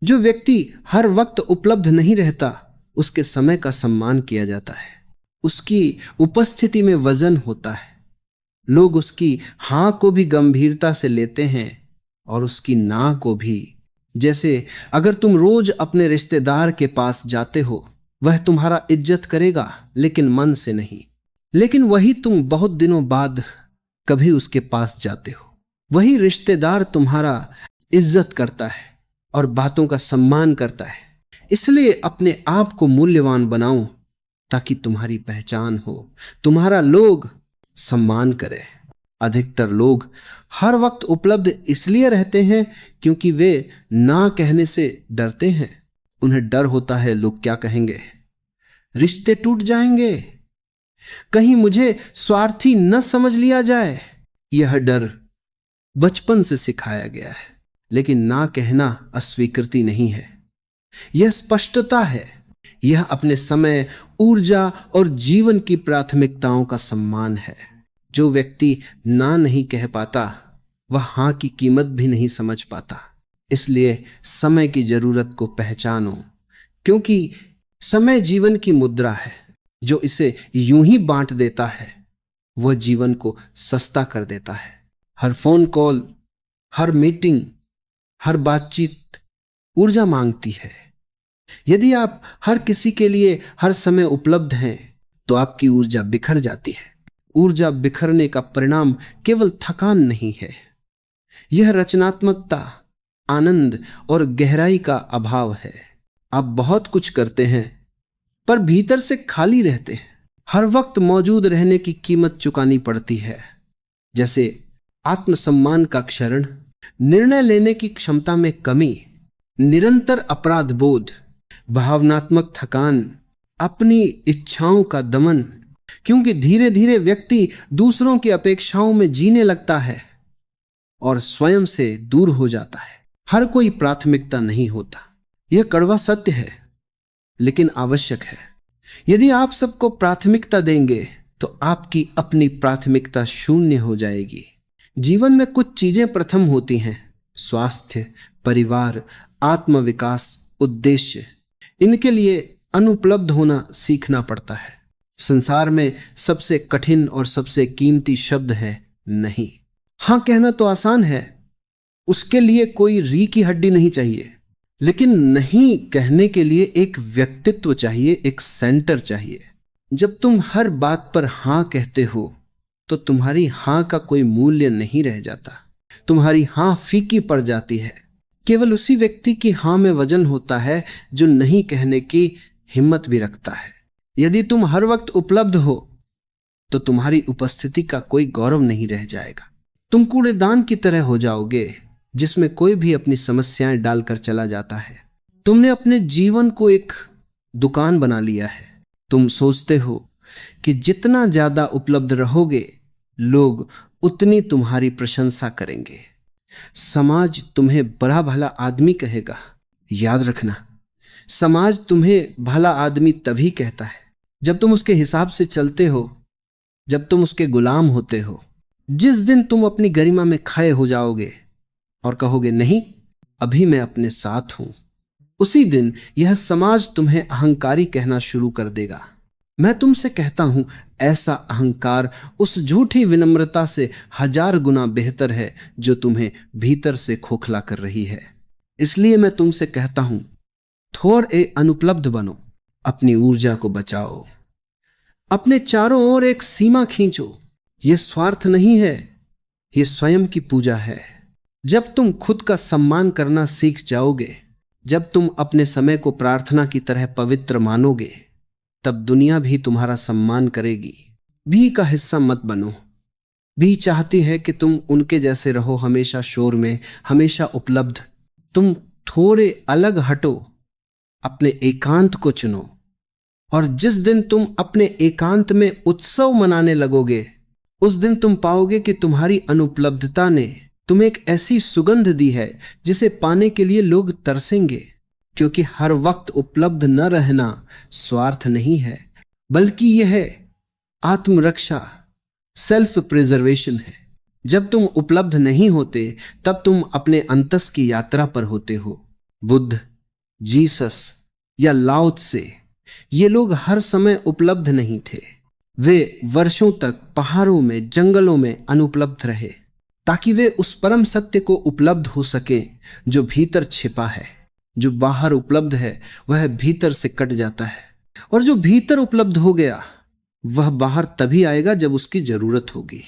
जो व्यक्ति हर वक्त उपलब्ध नहीं रहता, उसके समय का सम्मान किया जाता है। उसकी उपस्थिति में वजन होता है। लोग उसकी हां को भी गंभीरता से लेते हैं और उसकी ना को भी। जैसे अगर तुम रोज अपने रिश्तेदार के पास जाते हो, वह तुम्हारा इज्जत करेगा लेकिन मन से नहीं। लेकिन वही तुम बहुत दिनों बाद कभी उसके पास जाते हो, वही रिश्तेदार तुम्हारा इज्जत करता है और बातों का सम्मान करता है। इसलिए अपने आप को मूल्यवान बनाओ ताकि तुम्हारी पहचान हो, तुम्हारा लोग सम्मान करें। अधिकतर लोग हर वक्त उपलब्ध इसलिए रहते हैं क्योंकि वे ना कहने से डरते हैं। उन्हें डर होता है लोग क्या कहेंगे, रिश्ते टूट जाएंगे, कहीं मुझे स्वार्थी न समझ लिया जाए। यह डर बचपन से सिखाया गया है। लेकिन ना कहना अस्वीकृति नहीं है, यह स्पष्टता है। यह अपने समय, ऊर्जा और जीवन की प्राथमिकताओं का सम्मान है। जो व्यक्ति ना नहीं कह पाता, वह हां की कीमत भी नहीं समझ पाता। इसलिए समय की जरूरत को पहचानो, क्योंकि समय जीवन की मुद्रा है। जो इसे यूं ही बांट देता है, वह जीवन को सस्ता कर देता है। हर फोन कॉल, हर मीटिंग, हर बातचीत ऊर्जा मांगती है। यदि आप हर किसी के लिए हर समय उपलब्ध हैं, तो आपकी ऊर्जा बिखर जाती है। ऊर्जा बिखरने का परिणाम केवल थकान नहीं है, यह रचनात्मकता, आनंद और गहराई का अभाव है। आप बहुत कुछ करते हैं पर भीतर से खाली रहते हैं। हर वक्त मौजूद रहने की कीमत चुकानी पड़ती है, जैसे आत्मसम्मान का क्षरण, निर्णय लेने की क्षमता में कमी, निरंतर अपराध बोध, भावनात्मक थकान, अपनी इच्छाओं का दमन। क्योंकि धीरे धीरे व्यक्ति दूसरों की अपेक्षाओं में जीने लगता है और स्वयं से दूर हो जाता है। हर कोई प्राथमिकता नहीं होता, यह कड़वा सत्य है, लेकिन आवश्यक है। यदि आप सबको प्राथमिकता देंगे तो आपकी अपनी प्राथमिकता शून्य हो जाएगी। जीवन में कुछ चीजें प्रथम होती हैं, स्वास्थ्य, परिवार, आत्मविकास, उद्देश्य। इनके लिए अनुपलब्ध होना सीखना पड़ता है। संसार में सबसे कठिन और सबसे कीमती शब्द है नहीं। हां कहना तो आसान है, उसके लिए कोई री की हड्डी नहीं चाहिए। लेकिन नहीं कहने के लिए एक व्यक्तित्व चाहिए, एक सेंटर चाहिए। जब तुम हर बात पर हां कहते हो तो तुम्हारी हां का कोई मूल्य नहीं रह जाता, तुम्हारी हां फीकी पड़ जाती है। केवल उसी व्यक्ति की हां में वजन होता है जो नहीं कहने की हिम्मत भी रखता है। यदि तुम हर वक्त उपलब्ध हो तो तुम्हारी उपस्थिति का कोई गौरव नहीं रह जाएगा। तुम कूड़ेदान की तरह हो जाओगे जिसमें कोई भी अपनी समस्याएं डालकर चला जाता है। तुमने अपने जीवन को एक दुकान बना लिया है। तुम सोचते हो कि जितना ज्यादा उपलब्ध रहोगे, लोग उतनी तुम्हारी प्रशंसा करेंगे। समाज तुम्हें बड़ा भला आदमी कहेगा। याद रखना, समाज तुम्हें भला आदमी तभी कहता है जब तुम उसके हिसाब से चलते हो, जब तुम उसके गुलाम होते हो। जिस दिन तुम अपनी गरिमा में खए हो जाओगे और कहोगे नहीं, अभी मैं अपने साथ हूं, उसी दिन यह समाज तुम्हें अहंकारी कहना शुरू कर देगा। मैं तुमसे कहता हूं, ऐसा अहंकार उस झूठी विनम्रता से 1000 गुना बेहतर है जो तुम्हें भीतर से खोखला कर रही है। इसलिए मैं तुमसे कहता हूं, थोड़े अनुपलब्ध बनो, अपनी ऊर्जा को बचाओ, अपने चारों ओर एक सीमा खींचो। यह स्वार्थ नहीं है, यह स्वयं की पूजा है। जब तुम खुद का सम्मान करना सीख जाओगे, जब तुम अपने समय को प्रार्थना की तरह पवित्र मानोगे, तब दुनिया भी तुम्हारा सम्मान करेगी। भी का हिस्सा मत बनो। भी चाहती है कि तुम उनके जैसे रहो, हमेशा शोर में, हमेशा उपलब्ध। तुम थोड़े अलग हटो, अपने एकांत को चुनो। और जिस दिन तुम अपने एकांत में उत्सव मनाने लगोगे, उस दिन तुम पाओगे कि तुम्हारी अनुपलब्धता ने तुम्हें एक ऐसी सुगंध दी है जिसे पाने के लिए लोग तरसेंगे। क्योंकि हर वक्त उपलब्ध न रहना स्वार्थ नहीं है, बल्कि यह आत्मरक्षा, सेल्फ प्रिजर्वेशन है। जब तुम उपलब्ध नहीं होते, तब तुम अपने अंतस की यात्रा पर होते हो। बुद्ध, जीसस या लाओ त्से, ये लोग हर समय उपलब्ध नहीं थे। वे वर्षों तक पहाड़ों में, जंगलों में अनुपलब्ध रहे, ताकि वे उस परम सत्य को उपलब्ध हो सके जो भीतर छिपा है। जो बाहर उपलब्ध है वह भीतर से कट जाता है, और जो भीतर उपलब्ध हो गया वह बाहर तभी आएगा जब उसकी जरूरत होगी।